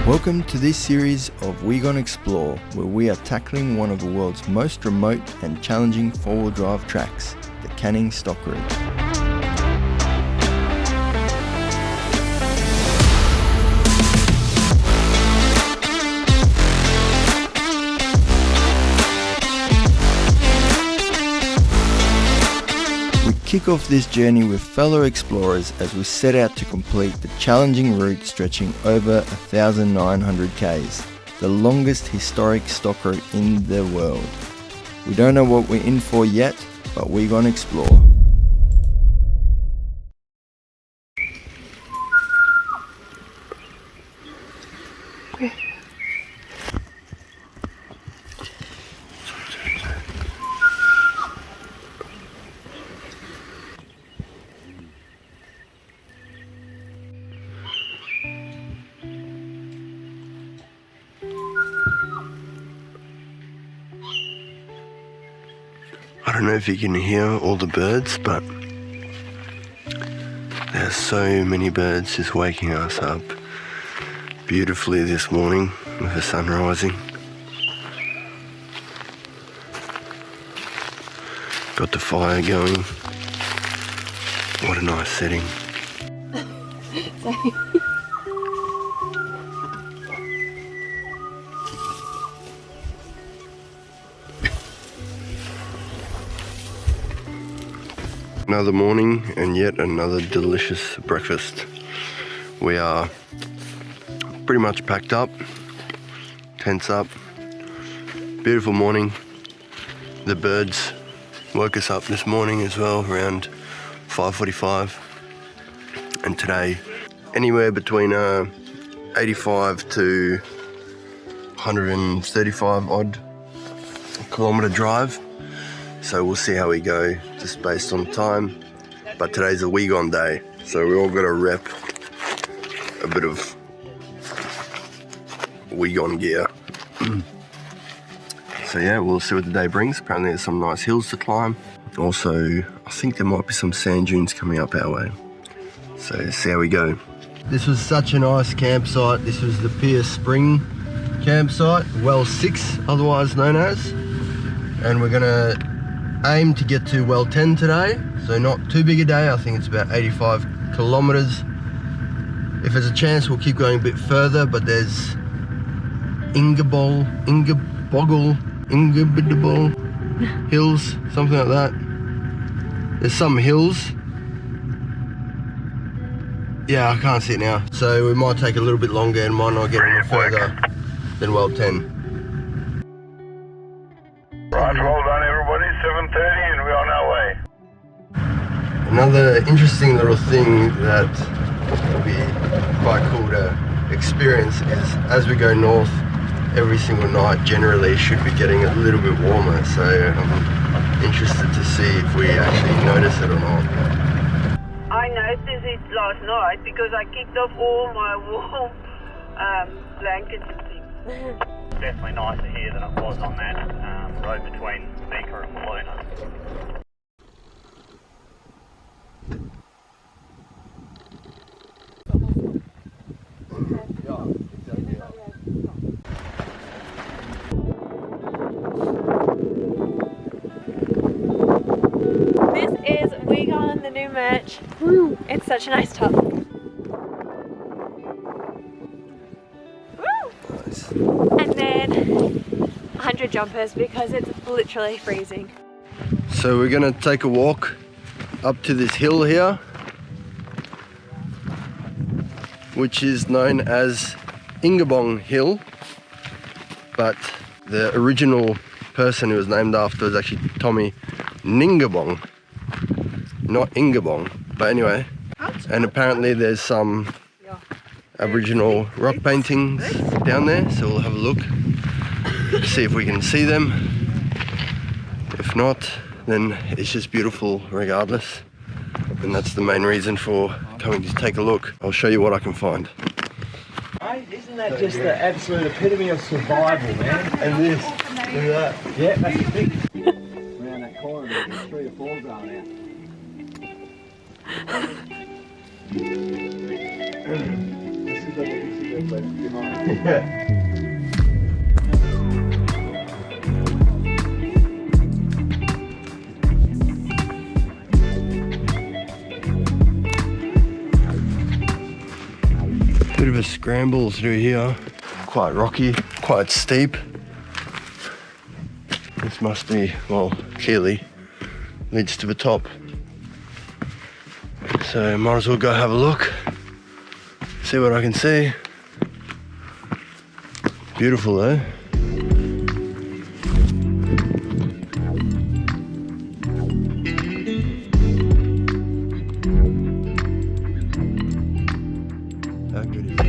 Welcome to this series of Wegon Explore, where we are tackling one of the world's most remote and challenging four-wheel drive tracks, the Canning Stock Route. Kick off this journey with fellow explorers as we set out to complete the challenging route stretching over 1,900 k's, the longest historic stock route in the world. We don't know what we're in for yet, but we're gonna explore. I don't know if you can hear all the birds, but there's so many birds just waking us up beautifully this morning with the sun rising. Got the fire going. What a nice setting. Another morning and yet another delicious breakfast. We are pretty much packed up, tents up. Beautiful morning. The birds woke us up this morning as well, around 5:45. And today, anywhere between 85 to 135 odd kilometre drive. So we'll see how we go, just based on time. But today's a Wegon day, so we all got to rep a bit of Wegon gear. So yeah, we'll see what the day brings. Apparently there's some nice hills to climb. Also, I think there might be some sand dunes coming up our way. So see how we go. This was such a nice campsite. This was the Pierre Spring campsite, well 6 otherwise known as. And we're gonna aim to get to well 10 today, so not too big a day. I think it's about 85 kilometers. If there's a chance, we'll keep going a bit further, but there's Ingabong Hills, something like that. There's some hills. Yeah, I can't see it now. So we might take a little bit longer and might not get any further than well 10. Right, well done everybody, 7:30 and we're on our way. Another interesting little thing that will be quite cool to experience is as we go north, every single night generally should be getting a little bit warmer, so I'm interested to see if we actually notice it or not. I noticed it last night because I kicked off all my warm blankets and things. Definitely nicer here than it was on that road between Ninga and Wegon. This is Wegon, the new merch. Woo. It's such a nice top. And then 100 jumpers because it's literally freezing. So we're gonna take a walk up to this hill here, which is known as Ingabong Hill, but the original person who was named after is actually Tommy Ningabong, not Ingabong. But anyway, and apparently there's some Aboriginal rock paintings down there, so we'll have a look, see if we can see them. If not, then it's just beautiful regardless, and that's the main reason for coming to take a look. I'll show you what I can find. Isn't that just the absolute epitome of survival, man? And this, look at that. Yeah, that's the thing. Around that corner, there's 3 or 4 going out. Bit of a scramble through here. Quite rocky, quite steep. This must be, well, clearly leads to the top. So might as well go have a look, see what I can see. Beautiful though. How good is that?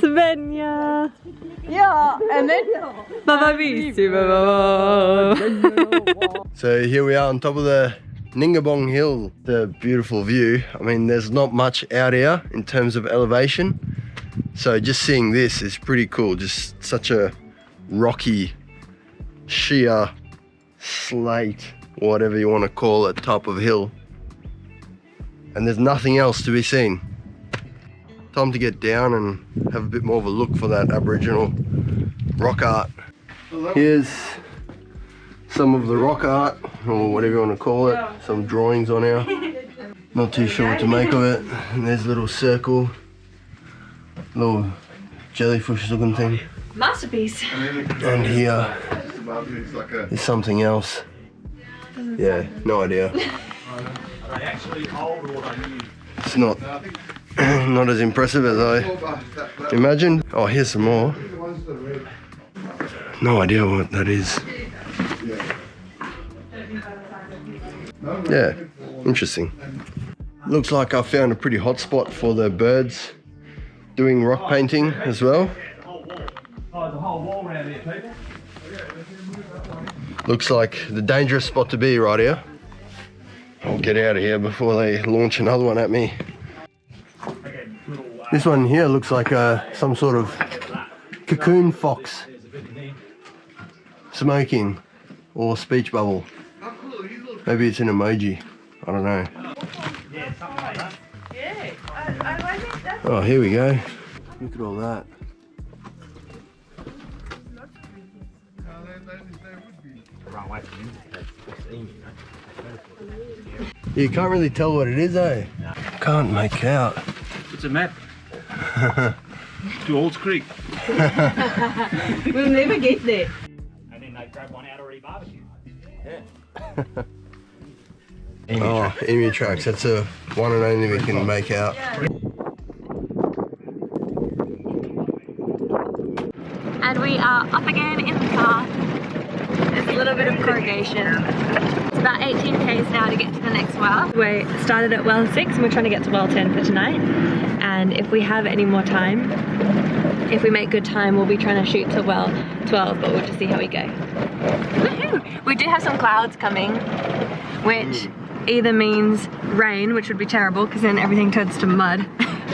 Svenja! Ja, and then So here we are on top of the Ingabong Hill. The beautiful view. I mean, there's not much out here in terms of elevation. So just seeing this is pretty cool. Just such a rocky, sheer slate, or whatever you want to call it, top of hill. And there's nothing else to be seen. Time to get down and have a bit more of a look for that Aboriginal rock art. Here's some of the rock art, or whatever you want to call it. Some drawings on here. Not too sure what to make of it. And there's a little circle, little jellyfish looking thing. Masterpiece. And here is something else. Yeah, no idea. It's not as impressive as I imagined. Oh, here's some more. No idea what that is. Yeah, interesting. Looks like I found a pretty hot spot for the birds doing rock painting as well. Looks like the dangerous spot to be right here. I'll get out of here before they launch another one at me. This one here looks like some sort of cocoon fox smoking, or speech bubble. Maybe it's an emoji, I don't know. Oh, here we go. Look at all that. You can't really tell what it is, eh? Can't make out. It's a map. To Olds Creek. we'll never get there. And then they grab one out already barbecued. Oh, emu tracks. That's the one and only we can make out. And we are up again in the car. There's a little bit of corrugation. It's about 18 k's now to get to the next well. We started at well 6 and we're trying to get to well 10 for tonight. And if we have any more time, if we make good time, we'll be trying to shoot to well 12, but we'll just see how we go. Woohoo! We do have some clouds coming, which either means rain, which would be terrible because then everything turns to mud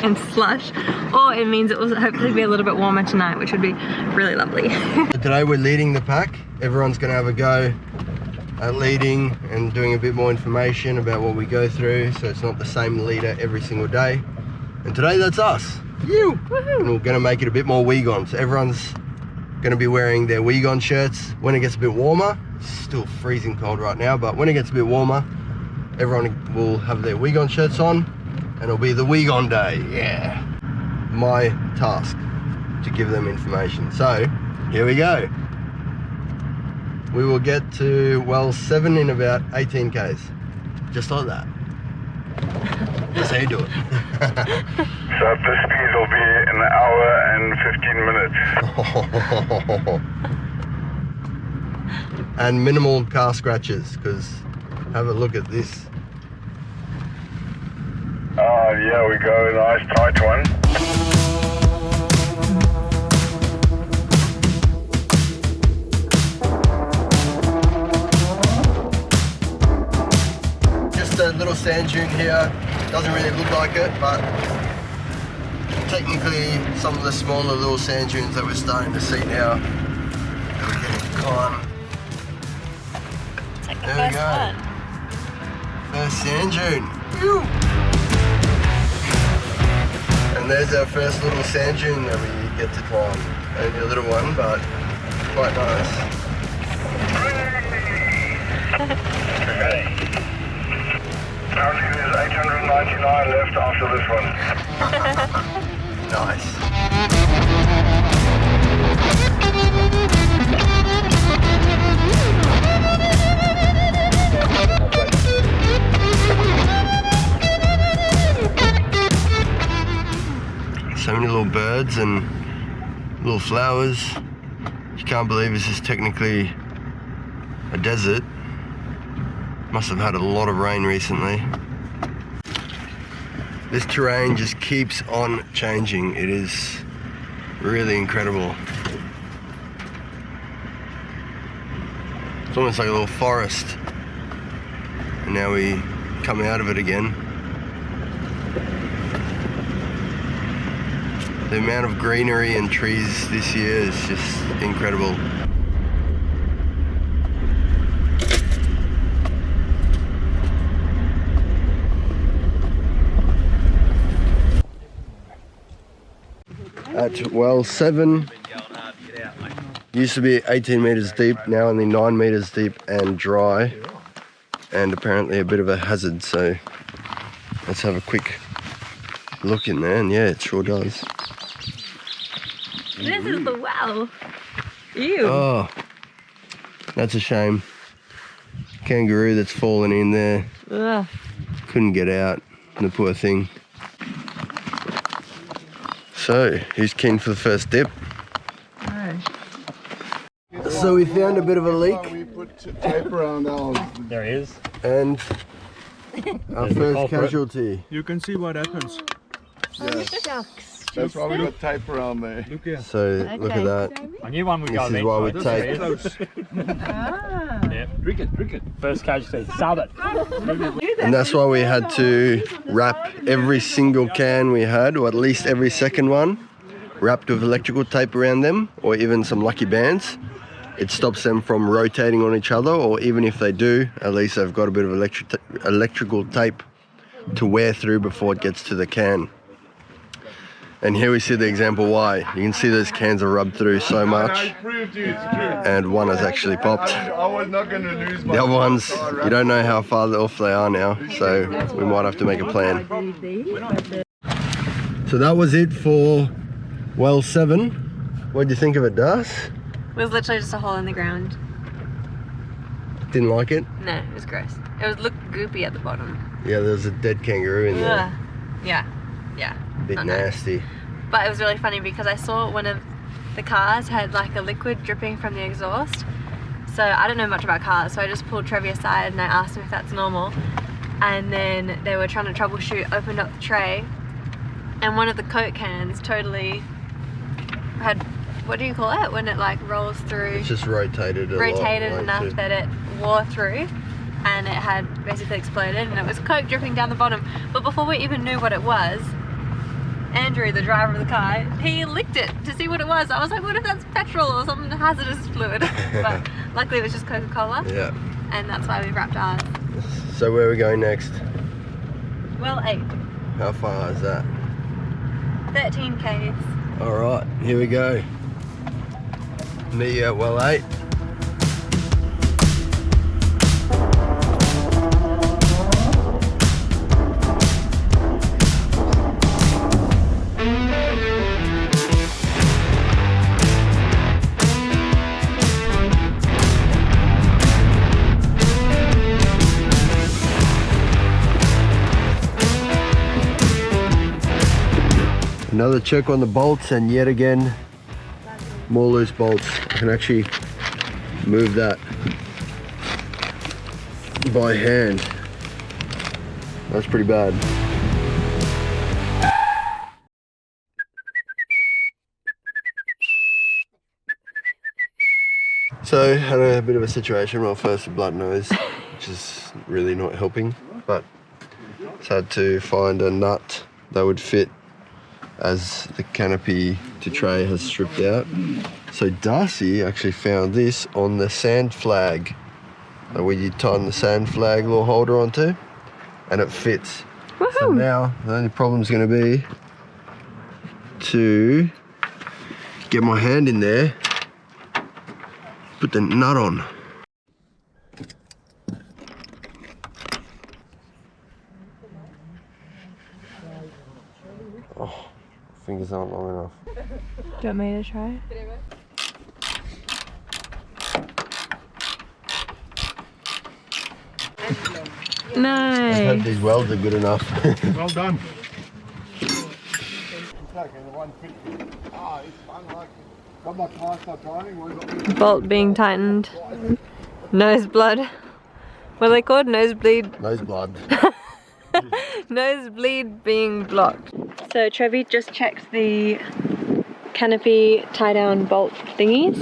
and slush, or it means it will hopefully be a little bit warmer tonight, which would be really lovely. Today we're leading the pack. Everyone's going to have a go at leading and doing a bit more information about what we go through, so it's not the same leader every single day. And today that's us. You! And we're going to make it a bit more Wegon. So everyone's going to be wearing their Wegon shirts when it gets a bit warmer. It's still freezing cold right now, but when it gets a bit warmer, everyone will have their Wegon shirts on and it'll be the Wegon day. Yeah. My task to give them information. So here we go. We will get to well 7 in about 18 k's. Just like that. That's how you do it. So the speed will be an hour and 15 minutes. And minimal car scratches, because have a look at this. Yeah, we go. Nice tight one. Just a little sand dune here. Doesn't really look like it, but technically some of the smaller little sand dunes that we're starting to see now that we're getting to climb. It's like the There we first go. one. First sand dune. Whew. And there's our first little sand dune that we get to climb. Only a little one, but quite nice. Apparently there's 899 left after this one. Nice. So many little birds and little flowers. You can't believe this is technically a desert. Must have had a lot of rain recently. This terrain just keeps on changing. It is really incredible. It's almost like a little forest. And now we come out of it again. The amount of greenery and trees this year is just incredible. At well 7, used to be 18 meters deep, now only 9 meters deep and dry, and apparently a bit of a hazard. So let's have a quick look in there, and yeah, it sure does. This is the well. Ew. Oh, that's a shame. Kangaroo that's fallen in there. Ugh. Couldn't get out, the poor thing. So, who's keen for the first dip? No. So we found a bit of a leak, We put tape around ours. There he is. and our There's the first culprit. casualty. You can see what happens. Shucks. That's why we got tape around there. Look here. So look at that. I knew one would This go is then. why we so take- Close. Ah. Yeah. Drink it. First casualty. Sub it. And that's why we had to wrap every single can we had, or at least every second one, wrapped with electrical tape around them, or even some lucky bands. It stops them from rotating on each other, or even if they do, at least they've got a bit of electrical tape to wear through before it gets to the can. And here we see the example why. You can see those cans are rubbed through so I much, proved you it's true. and one has actually popped. I was not going to lose my The other ones, you don't know how far off they are now, so we might have to make a plan. So that was it for well 7. What do you think of it, Das? It was literally just a hole in the ground. Didn't like it? No, it was gross. It looked goopy at the bottom. Yeah, there's a dead kangaroo in there. Ugh. Yeah. A bit Not nice. nasty. But it was really funny because I saw one of the cars had like a liquid dripping from the exhaust. So I don't know much about cars, so I just pulled Trevi aside and I asked him if that's normal. And then they were trying to troubleshoot, opened up the tray, and one of the Coke cans totally had, what do you call it? When it like rolls through, It's just rotated a lot. rotated like enough to- that it wore through, and it had basically exploded, and it was Coke dripping down the bottom. But before we even knew what it was, Andrew, the driver of the car, he licked it to see what it was. I was like, what if that's petrol or some hazardous fluid? But luckily it was just Coca-Cola, Yeah. and that's why we wrapped ours. So where are we going next? Well, 8. How far is that? 13 Ks. Alright, here we go. Meet you at well 8. Another check on the bolts, and yet again more loose bolts. I can actually move that by hand. That's pretty bad. So had a bit of a situation. Well, first a blood nose, which is really not helping, but just had to find a nut that would fit as the canopy to tray has stripped out. So Darcy actually found this on the sand flag, where you tighten the sand flag little holder onto, and it fits. Woohoo! So now the only problem is going to be to get my hand in there, put the nut on. Oh, fingers aren't long enough. Do you want me to try? I hope Nice. these welds are good enough. Well done. Bolt being tightened. Nose blood. What are they called? Nosebleed. Nose blood. Nosebleed being blocked. So Trevi just checked the canopy tie-down bolt thingies.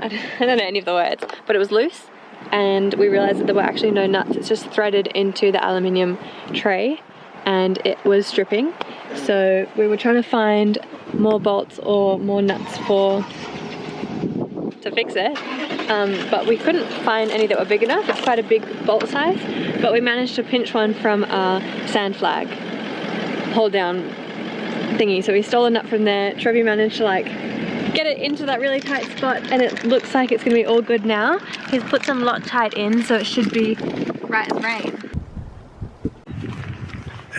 I don't know any of the words, but it was loose, and we realized that there were actually no nuts. It's just threaded into the aluminium tray, and it was stripping. So we were trying to find more bolts or more nuts to fix it, but we couldn't find any that were big enough. It's quite a big bolt size, but we managed to pinch one from our sand flag hold down thingy. So we stole a nut from there. Trevi managed to like get it into that really tight spot, and it looks like it's gonna be all good now. He's put some Loctite in, so it should be right as rain.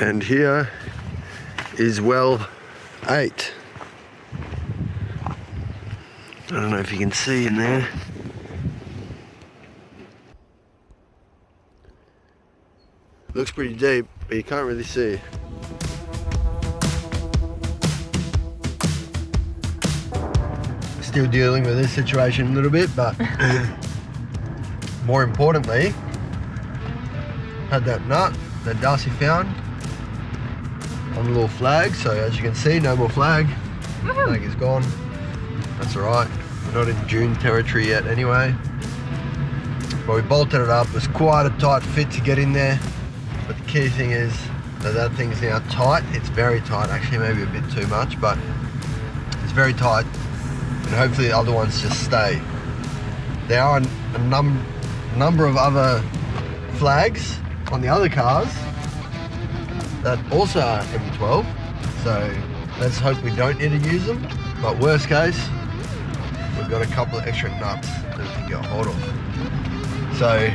And here is well 8. I don't know if you can see in there. Looks pretty deep, but you can't really see. Still dealing with this situation a little bit, but more importantly, had that nut that Darcy found on the little flag. So as you can see, no more flag. Flag is gone. That's alright. We're not in dune territory yet anyway. But we bolted it up. It was quite a tight fit to get in there. But the key thing is that thing's now tight. It's very tight, actually maybe a bit too much, but it's very tight. And hopefully the other ones just stay. There are a number of other flags on the other cars that also are M12. So let's hope we don't need to use them. But worst case, we've got a couple of extra nuts that we can get hold of. So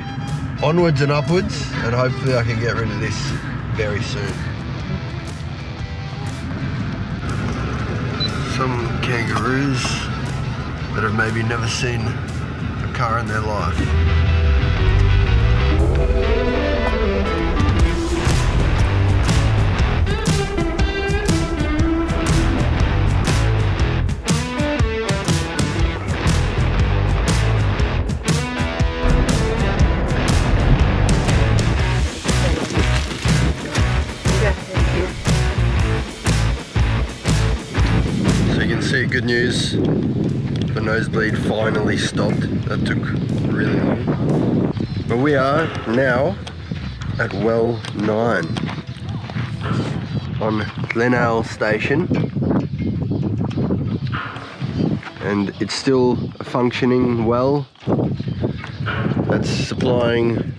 onwards and upwards, and hopefully I can get rid of this very soon. Some kangaroos that have maybe never seen a car in their life. Good news, the nosebleed finally stopped. That took really long. But we are now at well 9 on Glen Ayle station, and it's still a functioning well that's supplying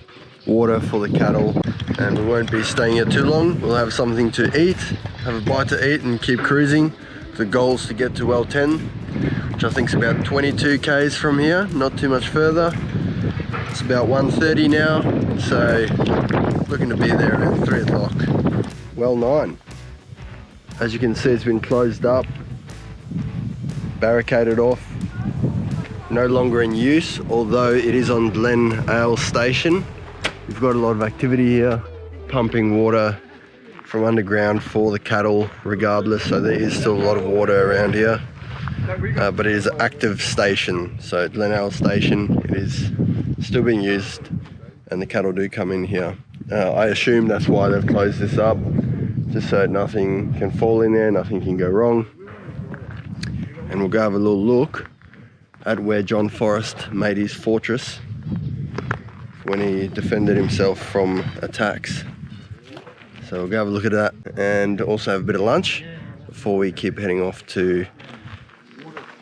water for the cattle. And we won't be staying here too long. We'll have something to eat, have a bite to eat, and keep cruising. The goal is to get to well 10, which I think is about 22 k's from here, not too much further. It's about 1:30 now, so looking to be there around 3 o'clock. Well 9. As you can see, it's been closed up, barricaded off, no longer in use, although it is on Glen Ayle station. We've got a lot of activity here, pumping water from underground for the cattle regardless, so there is still a lot of water around here, but it is an active station. So Glen Ayle station, it is still being used and the cattle do come in here. I assume that's why they've closed this up, just so nothing can fall in there, nothing can go wrong. And we'll go have a little look at where John Forrest made his fortress when he defended himself from attacks. So we'll go have a look at that and also have a bit of lunch before we keep heading off to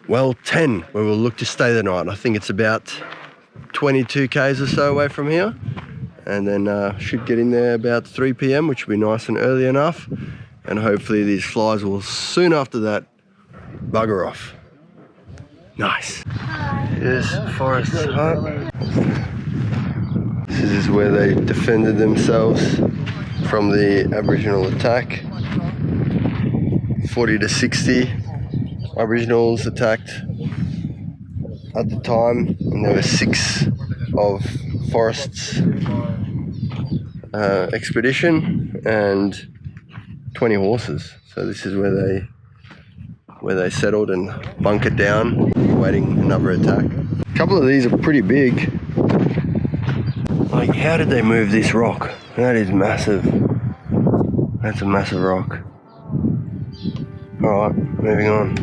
well 10, where we'll look to stay the night. I think it's about 22 k's or so away from here, and then should get in there about 3 p.m, which will be nice and early enough, and hopefully these flies will soon after that bugger off. Nice. Here's Forrest's hut. This is where they defended themselves from the Aboriginal attack. 40 to 60 Aboriginals attacked at the time, and there were 6 of Forrest's expedition and 20 horses. So this is where they settled and bunkered down, waiting another attack. A couple of these are pretty big. Like, how did they move this rock? That is massive. That's a massive rock. Alright, moving on.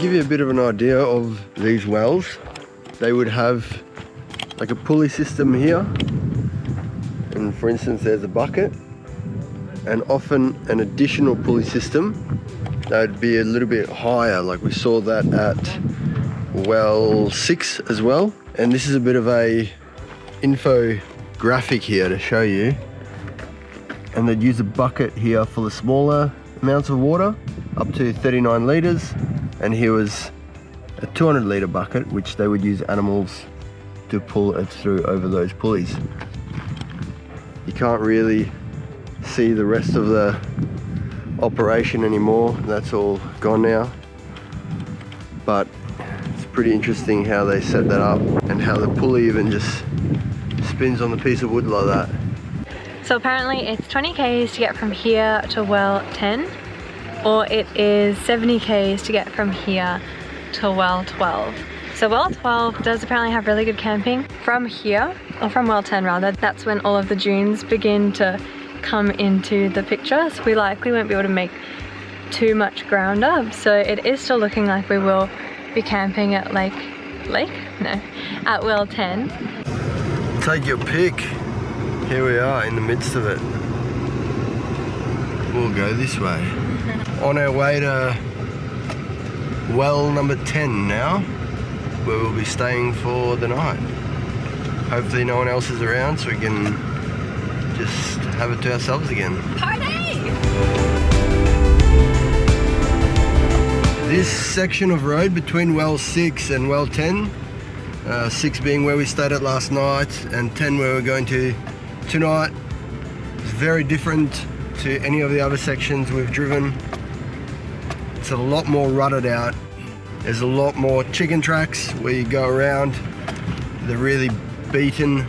Give you a bit of an idea of these wells. They would have like a pulley system here, and for instance there's a bucket, and often an additional pulley system that would be a little bit higher, like we saw that at well 6 as well. And this is a bit of a infographic here to show you, and they'd use a bucket here for the smaller amounts of water up to 39 litres, and here was a 200 litre bucket which they would use animals to pull it through over those pulleys. You can't really see the rest of the operation anymore, that's all gone now, but it's pretty interesting how they set that up and how the pulley even just spins on the piece of wood like that. So apparently it's 20 k's to get from here to well 10, or it is 70 k's to get from here to well 12. So well 12 does apparently have really good camping. From here, or from well 10 rather, that's when all of the dunes begin to come into the picture, so we likely won't be able to make too much ground up. So it is still looking like we will be camping at at well 10. Take your pick. Here we are in the midst of it. We'll go this way. On our way to well number 10 now, where we'll be staying for the night. Hopefully no one else is around so we can just have it to ourselves again. Party! This section of road between well 6 and well 10, 6 being where we stayed at last night and 10 where we're going to tonight, is very different to any of the other sections we've driven. It's a lot more rutted out. There's a lot more chicken tracks where you go around the really beaten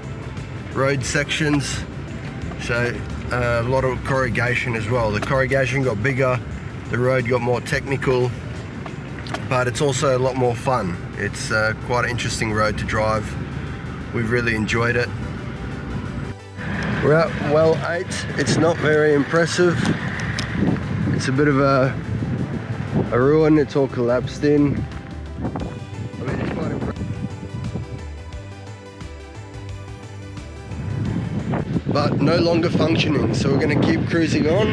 road sections. So a lot of corrugation as well. The corrugation got bigger, the road got more technical, but it's also a lot more fun. It's quite an interesting road to drive. We've really enjoyed it. We're at well 8. It's not very impressive. It's a bit of a ruin. It's all collapsed in. I mean, it's quite impressive. But no longer functioning, so we're going to keep cruising on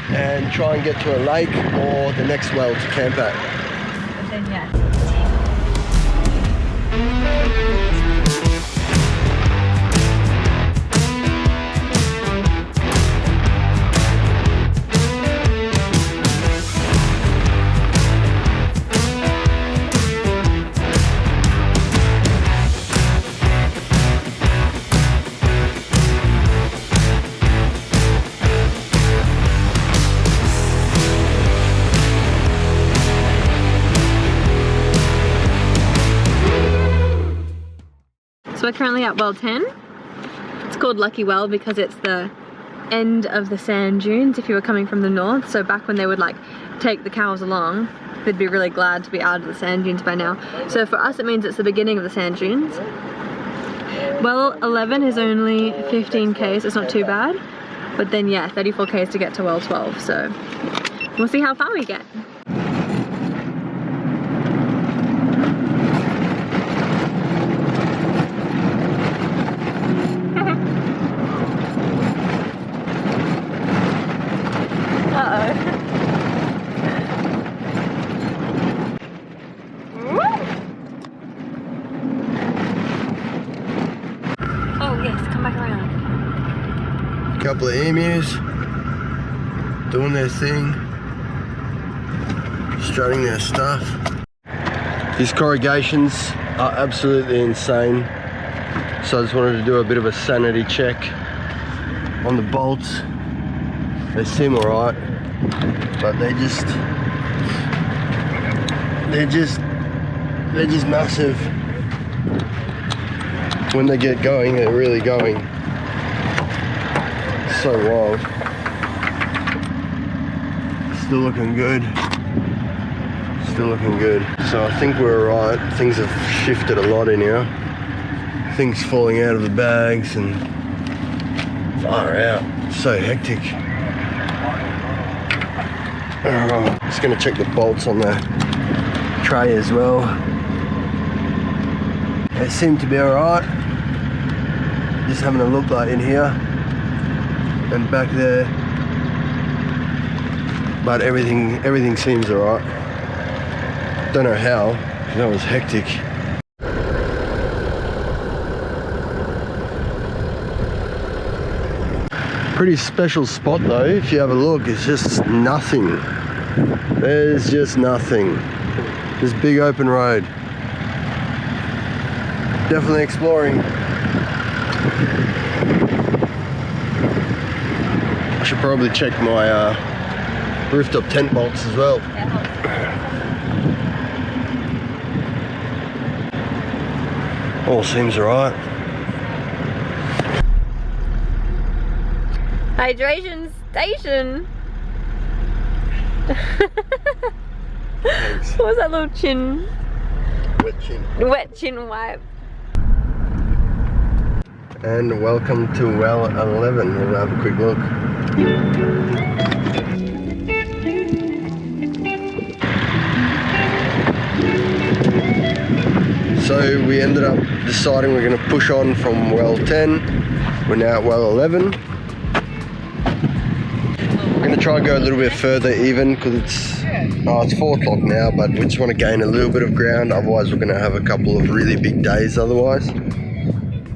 and try and get to a lake or the next well to camp at. And then yeah. So we're currently at well 10. It's called Lucky Well because it's the end of the sand dunes if you were coming from the north. So back when they would like take the cows along, they'd be really glad to be out of the sand dunes by now. So for us it means it's the beginning of the sand dunes. Well, 11 is only 15k, so it's not too bad. But then yeah, 34k to get to well 12, so we'll see how far we get. Couple of emus doing their thing, strutting their stuff. These corrugations are absolutely insane, so I just wanted to do a bit of a sanity check on the bolts. They seem alright, but they're just massive. When they get going, they're really going. So wild. Still looking good. Still looking good. So I think we're alright. Things have shifted a lot in here. Things falling out of the bags and far out. So hectic. Just gonna check the bolts on the tray as well. They seem to be alright. Just having a look like in here and back there, but everything seems alright. Don't know how, that was hectic. Pretty special spot though, if you have a look, it's just nothing. There's just nothing. This big open road. Definitely exploring. I should probably check my rooftop tent bolts as well. All seems alright. Hydration station. What was that little chin? Wet chin. Wet chin wipe. And welcome to well 11. We'll have a quick look. So we ended up deciding we're going to push on from well 10. We're now at well 11. We're going to try and go a little bit further even because it's 4 o'clock now, but we just want to gain a little bit of ground, otherwise we're going to have a couple of really big days otherwise.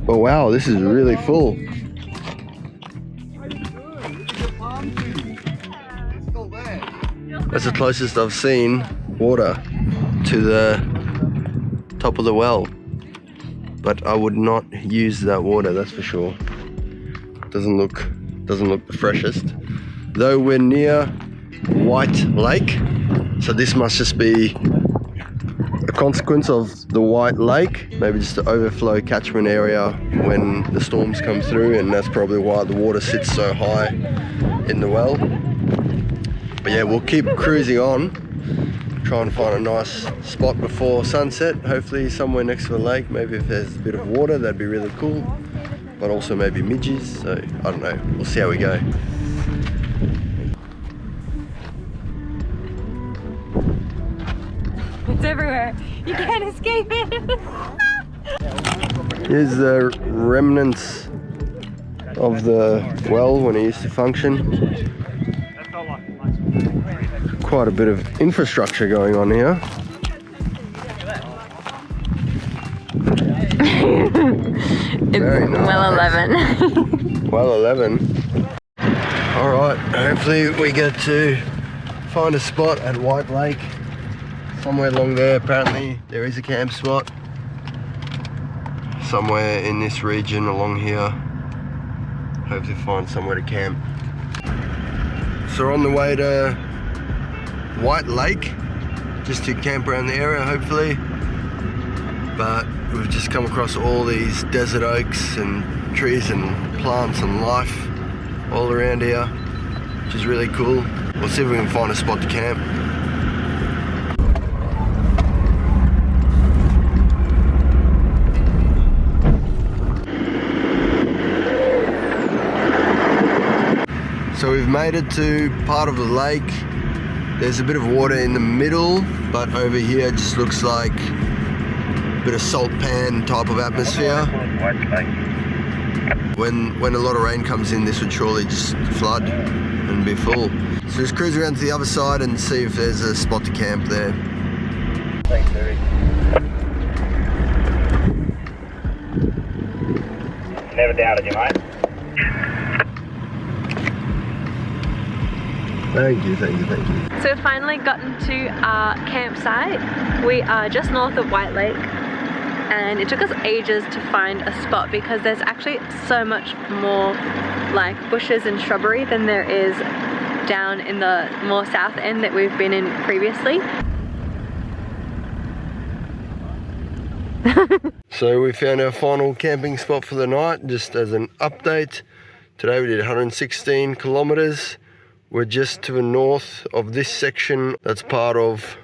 But wow, this is really full. That's the closest I've seen water to the top of the well. But I would not use that water, that's for sure. Doesn't look the freshest. Though we're near White Lake, so this must just be a consequence of the White Lake, maybe just the overflow catchment area when the storms come through, and that's probably why the water sits so high in the well. But yeah, we'll keep cruising on, try and find a nice spot before sunset, hopefully somewhere next to a lake. Maybe if there's a bit of water, that'd be really cool, but also maybe midges, so I don't know, we'll see how we go. It's everywhere. You can't escape it. Here's the remnants of the well when it used to function. Quite a bit of infrastructure going on here. It's very nice. well 11. Well 11. Alright, hopefully we get to find a spot at White Lake. Somewhere along there, apparently there is a camp spot. Somewhere in this region along here. Hopefully find somewhere to camp. So we're on the way to White Lake, just to camp around the area hopefully. But we've just come across all these desert oaks and trees and plants and life all around here, which is really cool. We'll see if we can find a spot to camp. we've made it to part of the lake. There's a bit of water in the middle, but over here it just looks like a bit of salt pan type of atmosphere. When a lot of rain comes in, this would surely just flood and be full. So just cruise around to the other side and see if there's a spot to camp there. Thanks, Terry. Never doubted you, mate. Thank you, thank you, thank you. So we've finally gotten to our campsite. We are just north of White Lake, and it took us ages to find a spot because there's actually so much more like bushes and shrubbery than there is down in the more south end that we've been in previously. So we found our final camping spot for the night. Just as an update, today we did 116 kilometers. We're just to the north of this section that's part of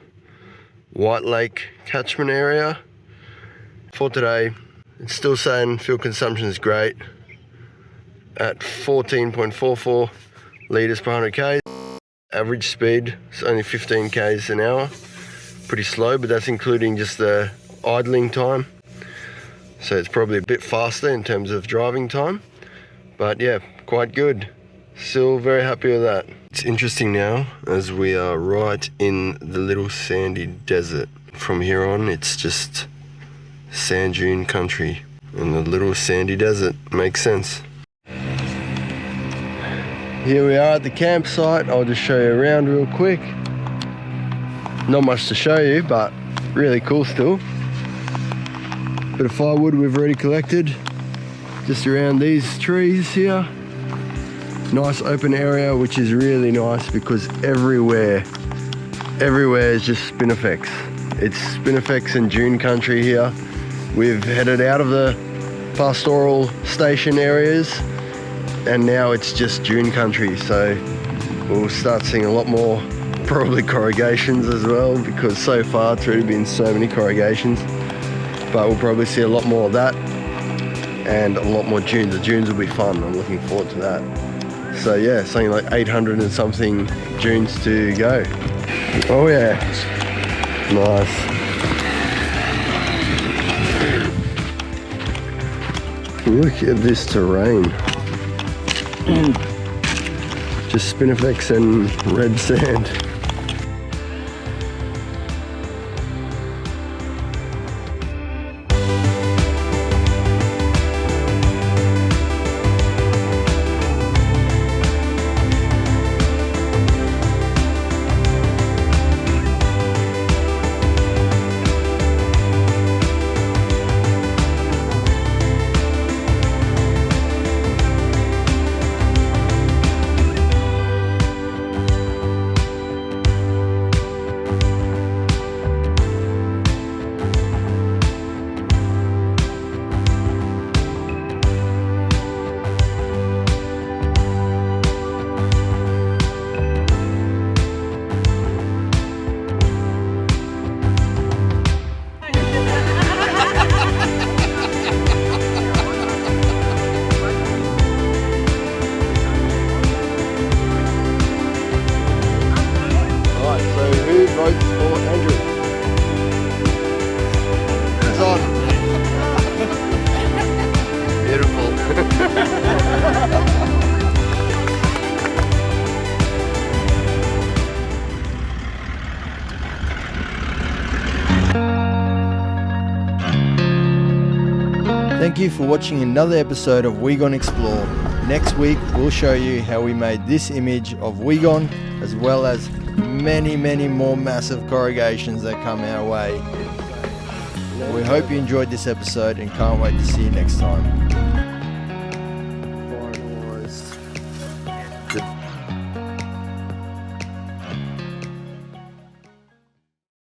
White Lake catchment area. For today, it's still saying fuel consumption is great at 14.44 litres per 100 k's. Average speed is only 15 k's an hour. Pretty slow, but that's including just the idling time. So it's probably a bit faster in terms of driving time. But yeah, quite good. Still very happy with that. It's interesting now as we are right in the little sandy desert. From here on, it's just sand dune country in the little sandy desert. Makes sense. Here we are at the campsite. I'll just show you around real quick. Not much to show you, but really cool still. Bit of firewood we've already collected just around these trees here. Nice open area, which is really nice because everywhere is just spinifex. It's spinifex and dune country here. We've headed out of the pastoral station areas and now it's just dune country, so we'll start seeing a lot more probably corrugations as well, because so far it's already been so many corrugations, but we'll probably see a lot more of that and a lot more dunes. The dunes will be fun. I'm looking forward to that. So yeah, something like 800 and something dunes to go. Oh yeah, nice. Look at this terrain. Just spinifex and red sand. Thank you for watching another episode of Wegon Explore. Next week we'll show you how we made this image of Wegon, as well as many more massive corrugations that come our way. We hope you enjoyed this episode and can't wait to see you next time.